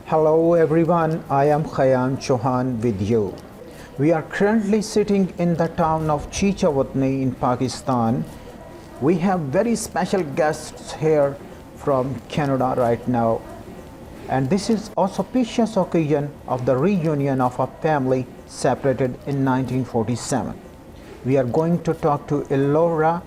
Hello everyone, I am Khayyam Chauhan with you. We are currently sitting in the town of Chichawatni in Pakistan. We have very special guests here from Canada right now. And this is auspicious occasion of the reunion of a family separated in 1947. We are going to talk to Ellora,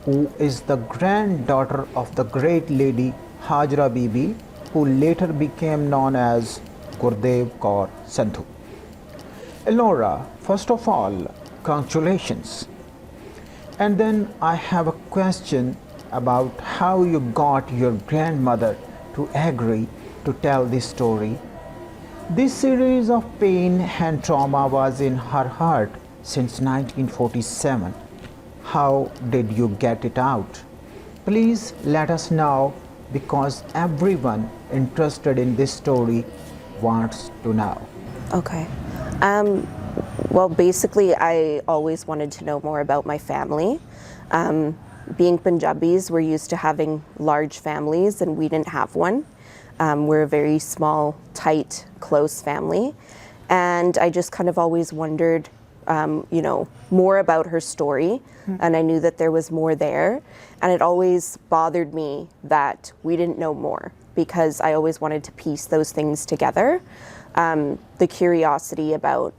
who is the granddaughter of the great lady Hajra Bibi, who later became known as Gurdev Kaur Sundhu. Ellora, first of all, congratulations. And then I have a question about how you got your grandmother to agree to tell this story. This series of pain and trauma was in her heart since 1947. How did you get it out? Please let us know, because everyone interested in this story wants to know. Okay. Well, basically, I always wanted to know more about my family. Being Punjabis, we're used to having large families, and we didn't have one. We're a very small, tight, close family. And I just kind of always wondered, more about her story. And I knew that there was more there. And it always bothered me that we didn't know more, because I always wanted to piece those things together. The curiosity about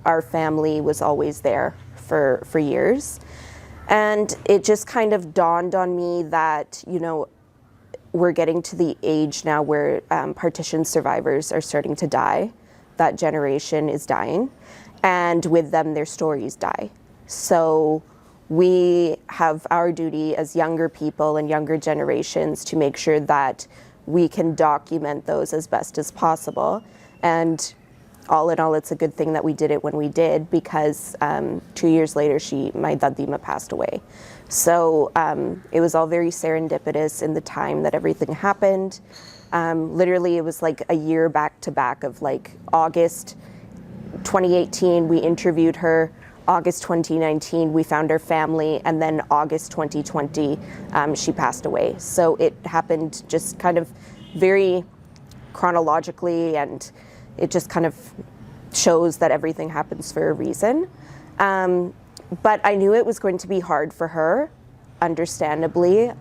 our family was always there for years. And it just kind of dawned on me that, we're getting to the age now where partition survivors are starting to die. That generation is dying. And with them, their stories die. So we have our duty as younger people and younger generations to make sure that we can document those as best as possible. And all in all, it's a good thing that we did it when we did, because 2 years later, my dadima passed away. So it was all very serendipitous in the time that everything happened. Literally, it was like a year back to back of like August 2018, we interviewed her. August 2019, we found her family, and then August 2020, she passed away. So it happened just kind of very chronologically, and it just kind of shows that everything happens for a reason. But I knew it was going to be hard for her, understandably.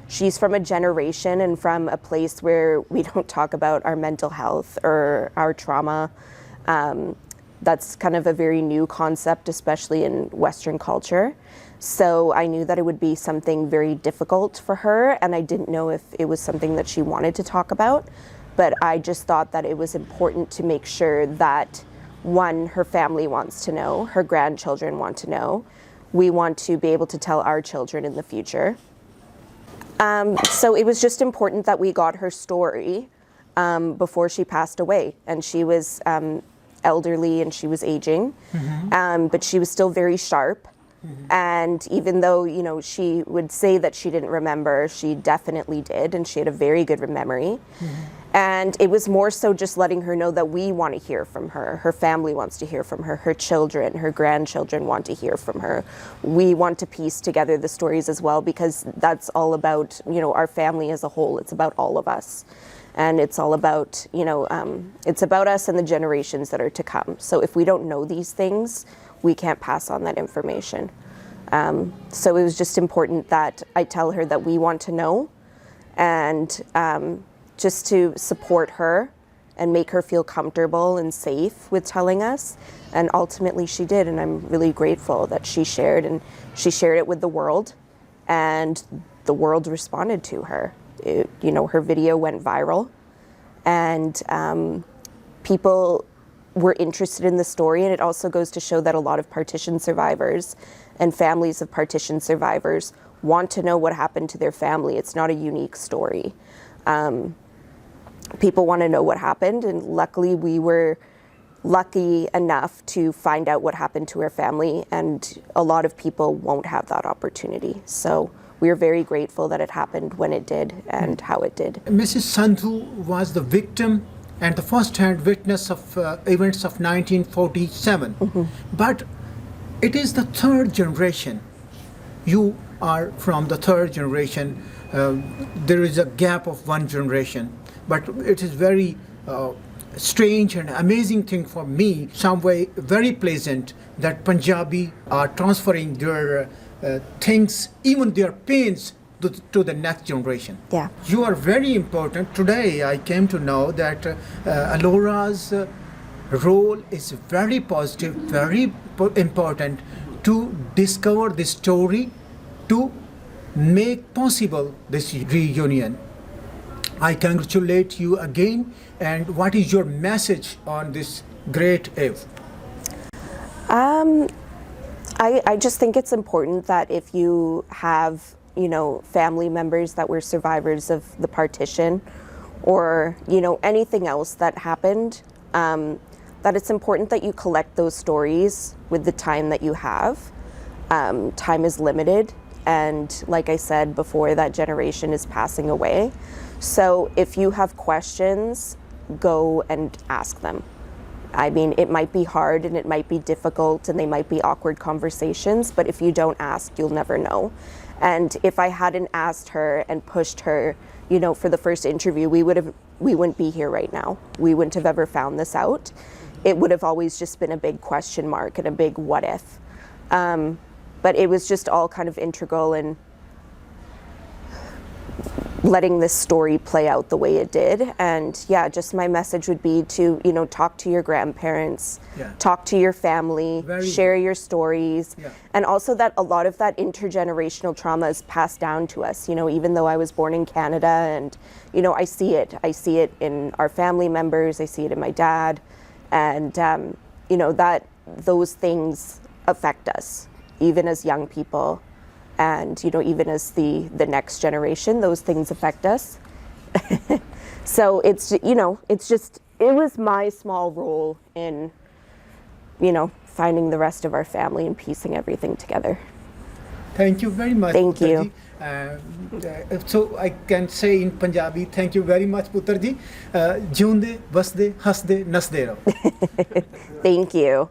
She's from a generation and from a place where we don't talk about our mental health or our trauma. That's kind of a very new concept, especially in Western culture. So I knew that it would be something very difficult for her, and I didn't know if it was something that she wanted to talk about. But I just thought that it was important to make sure that, one, her family wants to know, her grandchildren want to know. We want to be able to tell our children in the future. So it was just important that we got her story before she passed away. And she was elderly and she was aging, but she was still very sharp. And even though, she would say that she didn't remember, she definitely did, and she had a very good memory. And it was more so just letting her know that we want to hear from her. Her family wants to hear from her. Her children, her grandchildren want to hear from her. We want to piece together the stories as well, because that's all about, our family as a whole. It's about all of us. And it's all about, it's about us and the generations that are to come. So if we don't know these things, we can't pass on that information. So it was just important that I tell her that we want to know, and just to support her and make her feel comfortable and safe with telling us. And ultimately she did, and I'm really grateful that she shared, and she shared it with the world, and the world responded to her. Her video went viral, and people were interested in the story. And it also goes to show that a lot of partition survivors and families of partition survivors want to know what happened to their family. It's not a unique story. People want to know what happened, and luckily we were lucky enough to find out what happened to her family, and a lot of people won't have that opportunity. So we are very grateful that it happened when it did and how it did. Mrs. Sundhu was the victim and the first-hand witness of events of 1947. But it is the third generation. You are from the third generation. There is a gap of one generation, but it is very strange and amazing thing for me, some way very pleasant, that Punjabi are transferring their things, even their pains, to the next generation. Yeah. You are very important. Today I came to know that Ellora's role is very positive, very important to discover this story, to make possible this reunion. I congratulate you again. And what is your message on this great eve? I just think it's important that if you have, family members that were survivors of the partition, or, anything else that happened, that it's important that you collect those stories with the time that you have. Time is limited, and like I said before, that generation is passing away. So if you have questions, go and ask them. I mean, it might be hard and it might be difficult and they might be awkward conversations, but if you don't ask, you'll never know. And if I hadn't asked her and pushed her, for the first interview, we wouldn't be here right now. We wouldn't have ever found this out. It would have always just been a big question mark and a big what if. But it was just all kind of integral in letting this story play out the way it did. And yeah, just my message would be to, talk to your grandparents, talk to your family, share your stories. And also that a lot of that intergenerational trauma is passed down to us, even though I was born in Canada and, I see it in our family members, I see it in my dad. And, that those things affect us, even as young people. And even as the next generation, those things affect us. So it's it was my small role in finding the rest of our family and piecing everything together. Thank you very much. Thank you. So I can say in Punjabi, thank you very much, Putar ji. Jiunde, vasde, hasde, nasde raho. Thank you.